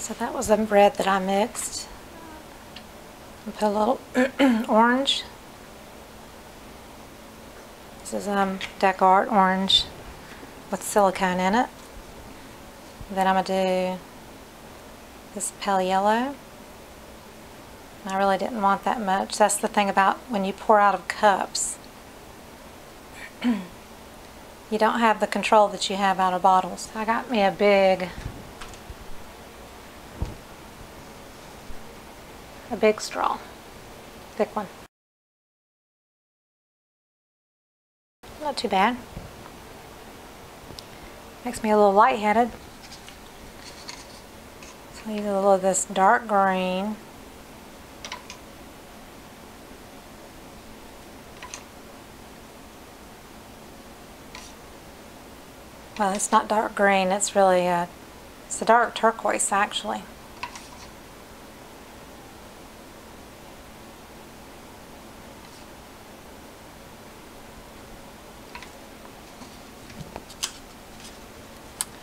So that was the red that I mixed. And put a little orange. This is Deco Art orange with silicone in it. Then I'm going to do this pale yellow. I really didn't want that much. That's the thing about when you pour out of cups. You don't have the control that you have out of bottles. I got me a big straw, thick one. Not too bad. Makes me a little lightheaded. So I use a little of this dark green. Well, it's not dark green, it's really it's a dark turquoise actually.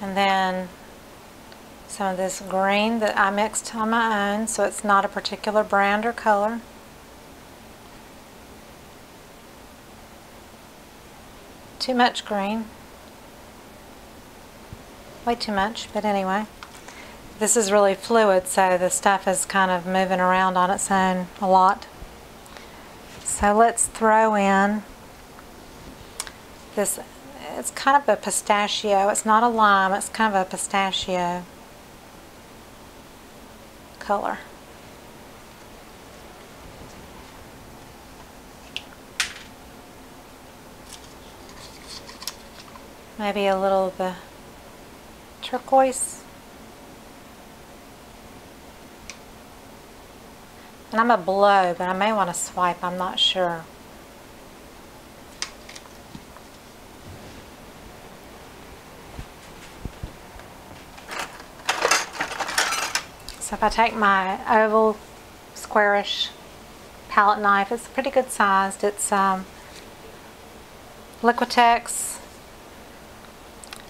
And then some of this green that I mixed on my own, so it's not a particular brand or color. Too much green. Way too much, but anyway. This is really fluid, so the stuff is kind of moving around on its own a lot. So let's throw in this. It's kind of a pistachio. It's not a lime, it's kind of a pistachio color. Maybe a little of the turquoise. And I'm going to blow, but I may want to swipe, I'm not sure. So if I take my oval, squarish palette knife, it's pretty good sized. It's Liquitex,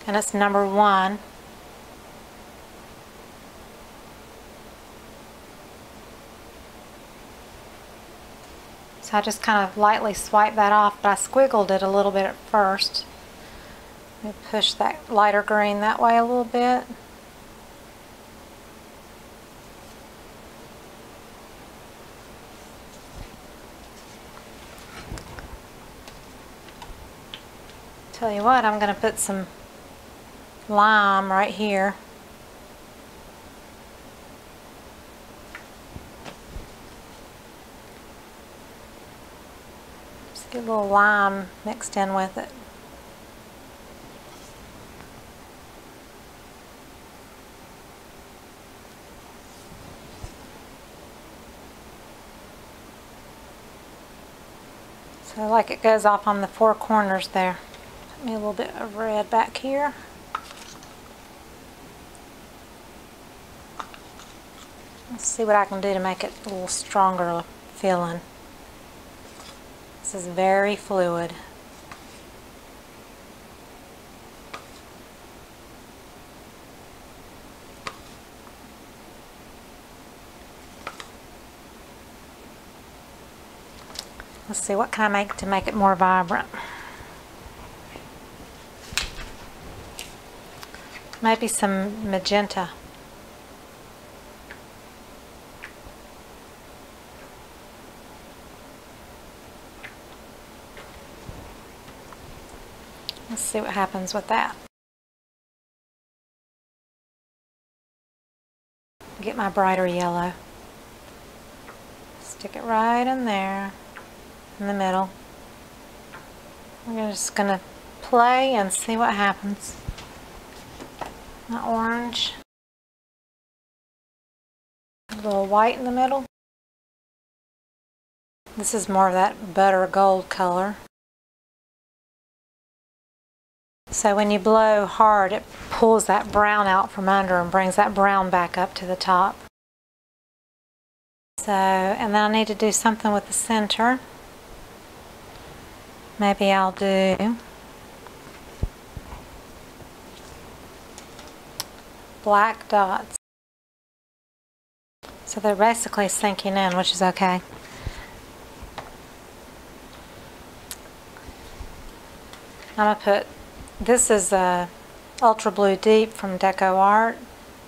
and it's number 1. So I just kind of lightly swipe that off, but I squiggled it a little bit at first. Let me push that lighter green that way a little bit. Tell you what, I'm going to put some lime right here. Just get a little lime mixed in with it. So like it goes off on the 4 corners there. Put me a little bit of red back here. Let's see what I can do to make it a little stronger feeling. This is very fluid. Let's see, what can I make to make it more vibrant? Maybe some magenta. Let's see what happens with that. Get my brighter yellow. Stick it right in there, in the middle. We're just going to play and see what happens. My orange. A little white in the middle. This is more of that butter gold color. So when you blow hard, it pulls that brown out from under and brings that brown back up to the top. So, and then I need to do something with the center. Maybe I'll do black dots. So they're basically sinking in, which is okay. I'm going to put, this is a Ultra Blue Deep from Deco Art.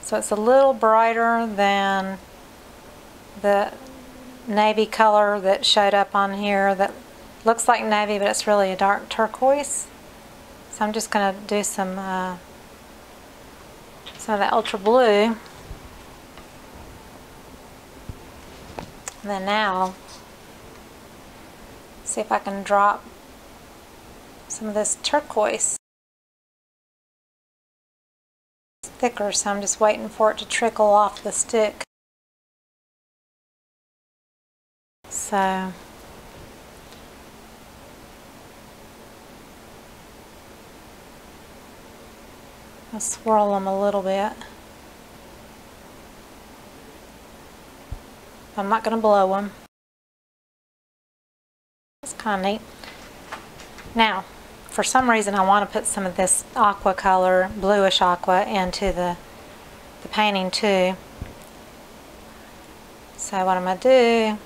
So it's a little brighter than the navy color that showed up on here that looks like navy, but it's really a dark turquoise. So I'm just going to do some of that Ultra Blue. And then now, see if I can drop some of this turquoise. It's thicker, so I'm just waiting for it to trickle off the stick. So I'll swirl them a little bit. I'm not going to blow them. It's kind of neat. Now, for some reason I want to put some of this aqua color, bluish aqua, into the painting too. So what I'm going to do,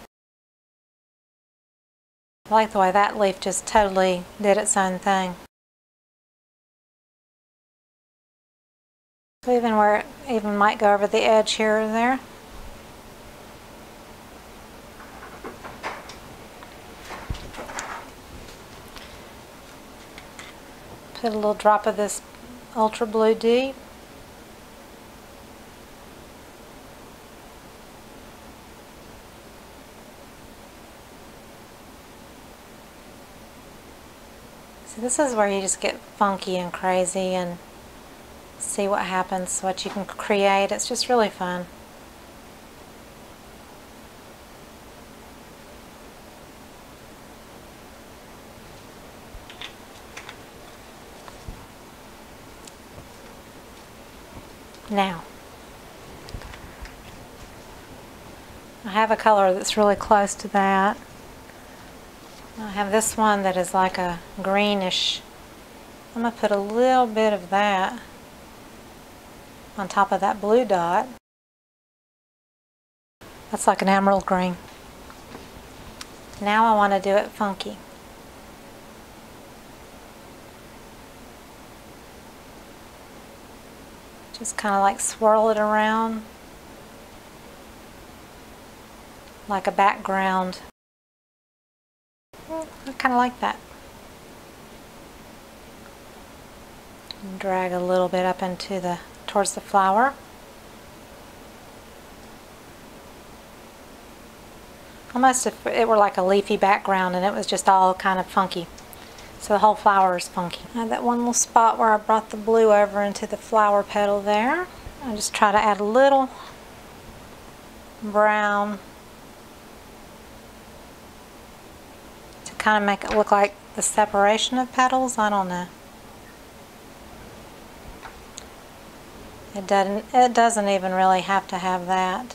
I like the way that leaf just totally did its own thing. So even where it even might go over the edge here or there. Put a little drop of this Ultra Blue Deep. See, this is where you just get funky and crazy and see what happens, what you can create. It's just really fun. Now, I have a color that's really close to that. I have this one that is like a greenish. I'm going to put a little bit of that on top of that blue dot. That's like an emerald green. Now I want to do it funky. Just kind of like swirl it around like a background. I kind of like that. And drag a little bit up into towards the flower. Almost if it were like a leafy background and it was just all kind of funky. So the whole flower is funky. I have that one little spot where I brought the blue over into the flower petal there. I just try to add a little brown to kind of make it look like the separation of petals. I don't know. It doesn't even really have to have that.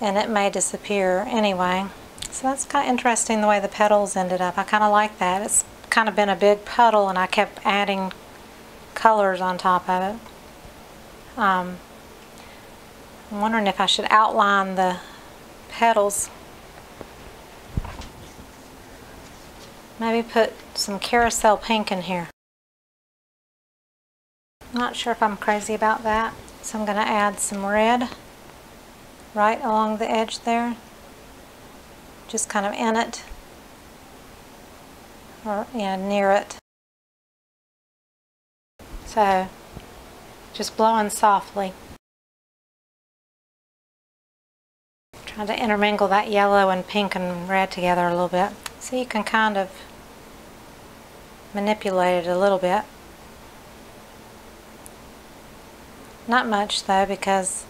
And it may disappear anyway. So that's kind of interesting the way the petals ended up. I kind of like that. It's kind of been a big puddle and I kept adding colors on top of it. I'm wondering if I should outline the petals. Maybe put some carousel pink in here. Not sure if I'm crazy about that. So I'm going to add some red right along the edge there. Just kind of in it, or near it. So, just blowing softly. Trying to intermingle that yellow and pink and red together a little bit. So you can kind of manipulate it a little bit. Not much though, because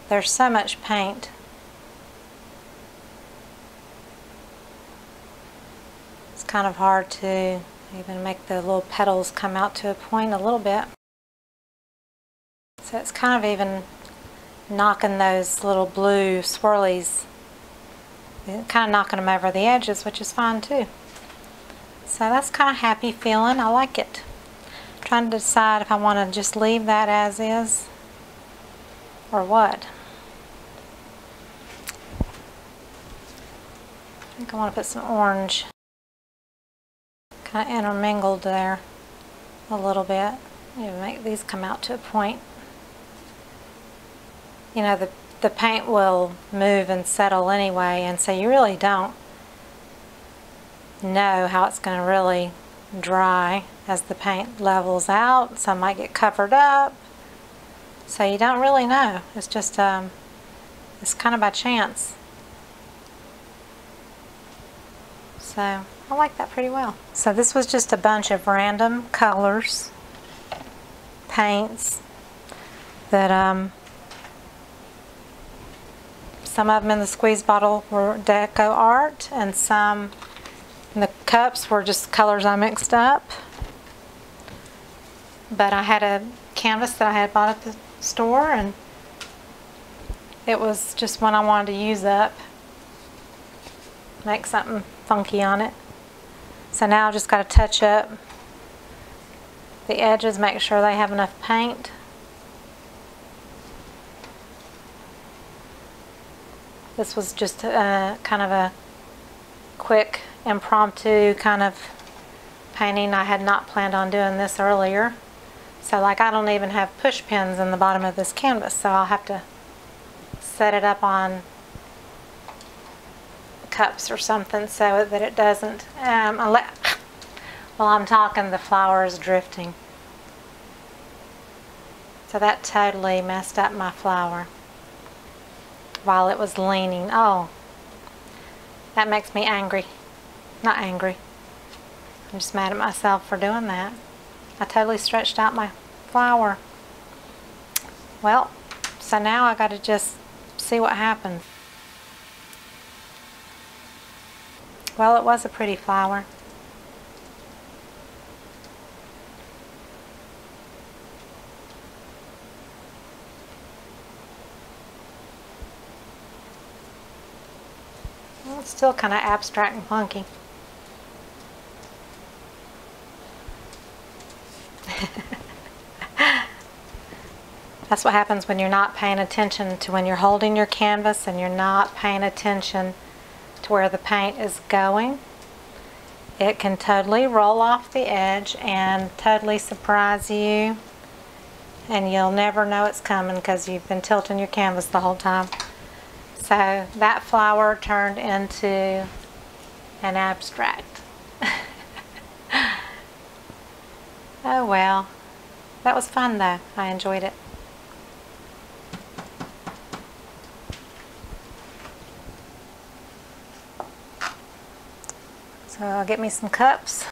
there's so much paint. Kind of hard to even make the little petals come out to a point a little bit. So it's kind of even knocking those little blue swirlies, kind of knocking them over the edges, which is fine too. So that's kind of happy feeling. I like it. I'm trying to decide if I want to just leave that as is or what. I think I want to put some orange kind of intermingled there a little bit. You make these come out to a point. You know, the paint will move and settle anyway, and so you really don't know how it's going to really dry as the paint levels out. Some might get covered up, so you don't really know. It's just it's kind of by chance. So I like that pretty well. So this was just a bunch of random colors, paints that some of them in the squeeze bottle were deco art, and some in the cups were just colors I mixed up. But I had a canvas that I had bought at the store, and it was just one I wanted to use up, make something funky on it. So now I've just got to touch up the edges, make sure they have enough paint. This was just kind of a quick impromptu kind of painting. I had not planned on doing this earlier. So like, I don't even have push pins in the bottom of this canvas, so I'll have to set it up on cups or something so that it doesn't, while I'm talking, the flower is drifting. So that totally messed up my flower while it was leaning. Oh, that makes me angry. Not angry. I'm just mad at myself for doing that. I totally stretched out my flower. Well, so now I got to just see what happens. Well, it was a pretty flower. Well, it's still kind of abstract and funky. That's what happens when you're not paying attention to when you're holding your canvas and you're not paying attention to where the paint is going. It can totally roll off the edge and totally surprise you, and you'll never know it's coming because you've been tilting your canvas the whole time. So that flower turned into an abstract. Oh well. That was fun though. I enjoyed it. So I'll get me some cups.